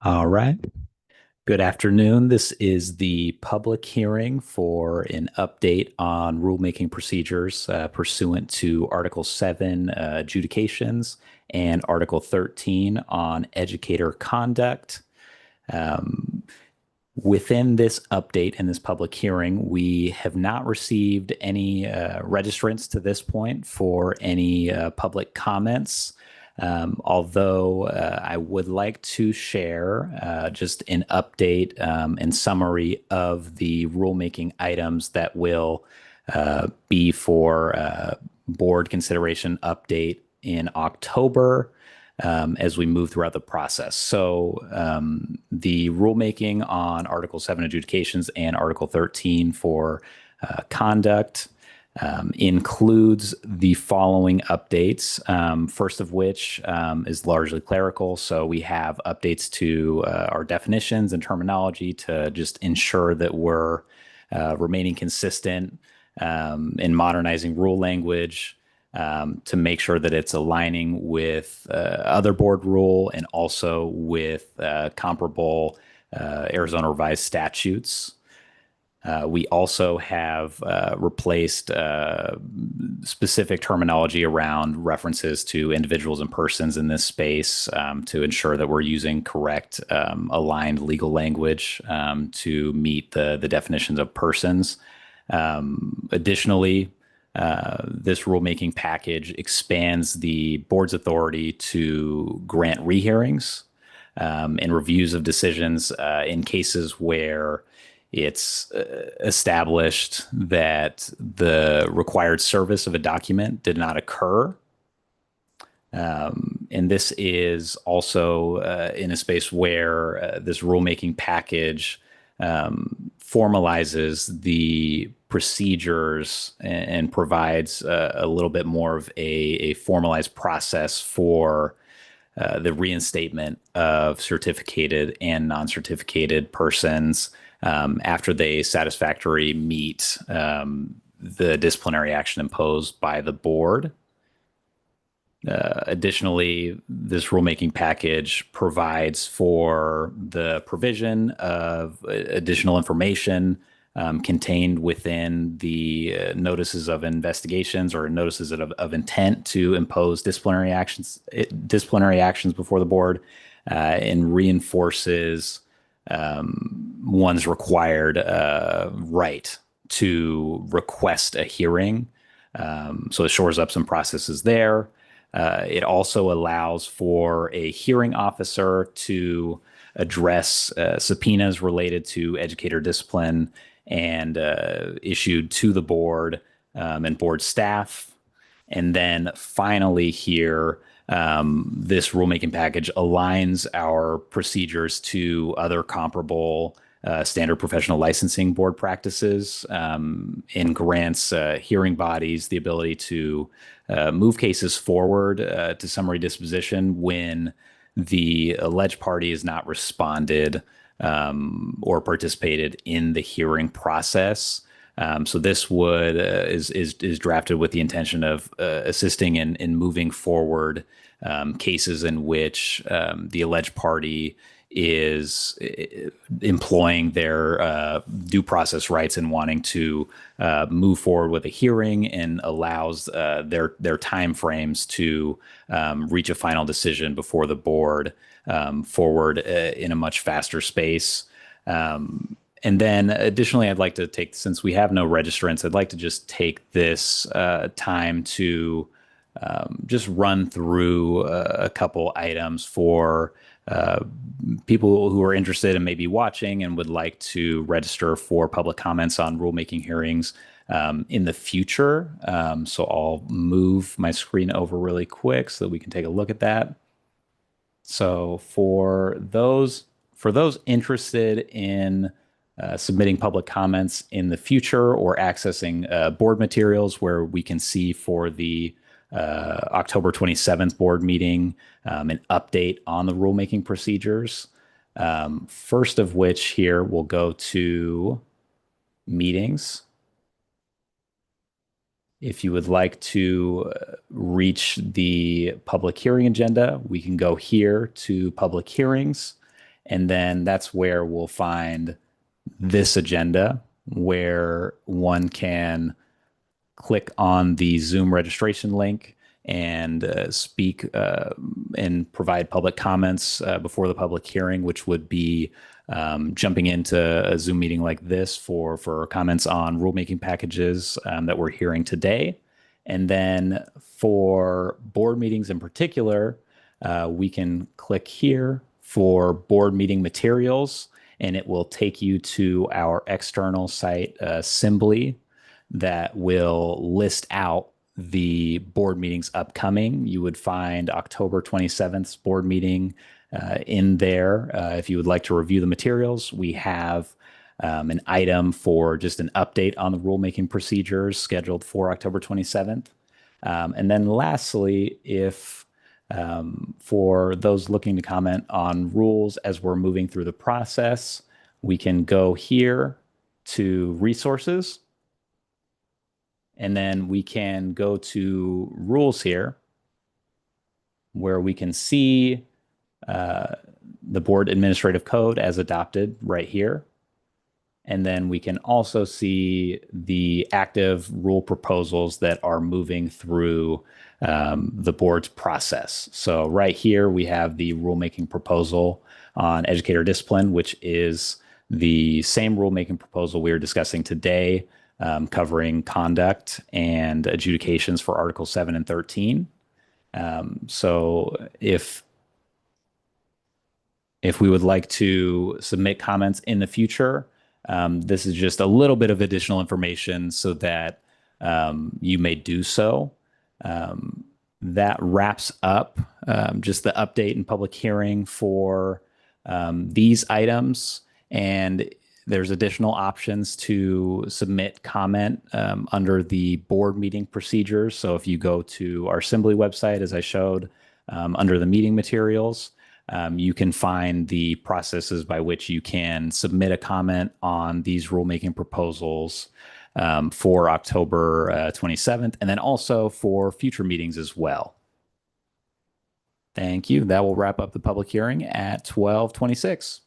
All right. Good afternoon. This is the public hearing for an update on rulemaking procedures pursuant to Article 7 adjudications and Article 13 on educator conduct. Um, Within this update and this public hearing, we have not received any registrants to this point for any public comments. Although I would like to share just an update and summary of the rulemaking items that will be for board consideration update in October as we move throughout the process. So the rulemaking on Article 7 adjudications and Article 13 for conduct includes the following updates. First of which is largely clerical. So we have updates to our definitions and terminology to just ensure that we're remaining consistent in modernizing rule language to make sure that it's aligning with other board rule and also with comparable Arizona revised statutes. We also have replaced specific terminology around references to individuals and persons in this space to ensure that we're using correct aligned legal language to meet the definitions of persons. Additionally, this rulemaking package expands the board's authority to grant rehearings and reviews of decisions in cases where it's established that the required service of a document did not occur. And this is also in a space where this rulemaking package formalizes the procedures and provides a little bit more of a formalized process for the reinstatement of certificated and non-certificated persons after they satisfactorily meet the disciplinary action imposed by the board. Additionally, this rulemaking package provides for the provision of additional information contained within the notices of investigations or notices of intent to impose disciplinary actions before the board, and reinforces one's required right to request a hearing. So it shores up some processes there. It also allows for a hearing officer to address subpoenas related to educator discipline and issued to the board and board staff. And then finally, here, this rulemaking package aligns our procedures to other comparable standard professional licensing board practices and grants hearing bodies the ability to move cases forward to summary disposition when the alleged party has not responded or participated in the hearing process. So this would is drafted with the intention of assisting in moving forward cases in which the alleged party is employing their due process rights and wanting to move forward with a hearing and allows their time frames to reach a final decision before the board forward in a much faster space. And then additionally, I'd like to take, since we have no registrants, I'd like to just take this time to just run through a couple items for people who are interested and maybe watching and would like to register for public comments on rulemaking hearings in the future. So I'll move my screen over really quick so that we can take a look at that. So for those interested in submitting public comments in the future or accessing board materials where we can see for the October 27th board meeting an update on the rulemaking procedures. First of which here we'll go to meetings. If you would like to reach the public hearing agenda, we can go here to public hearings. And then that's where we'll find this agenda where one can click on the Zoom registration link and speak and provide public comments before the public hearing, which would be jumping into a Zoom meeting like this for comments on rulemaking packages that we're hearing today. And then for board meetings in particular, we can click here for board meeting materials, and it will take you to our external site, Assembly, that will list out the board meetings upcoming. You would find October 27th's board meeting in there. If you would like to review the materials, we have an item for just an update on the rulemaking procedures scheduled for October 27th. And then lastly, if for those looking to comment on rules as we're moving through the process, we can go here to resources, and then we can go to rules here where we can see the board administrative code as adopted right here. And then we can also see the active rule proposals that are moving through the board's process. So right here, we have the rulemaking proposal on educator discipline, which is the same rulemaking proposal we are discussing today, covering conduct and adjudications for Article 7 and 13. So if we would like to submit comments in the future, this is just a little bit of additional information so that you may do so. That wraps up just the update and public hearing for these items. And there's additional options to submit comment under the board meeting procedures. So if you go to our Assembly website, as I showed, under the meeting materials, you can find the processes by which you can submit a comment on these rulemaking proposals for October 27th, and then also for future meetings as well. Thank you. That will wrap up the public hearing at 12:26.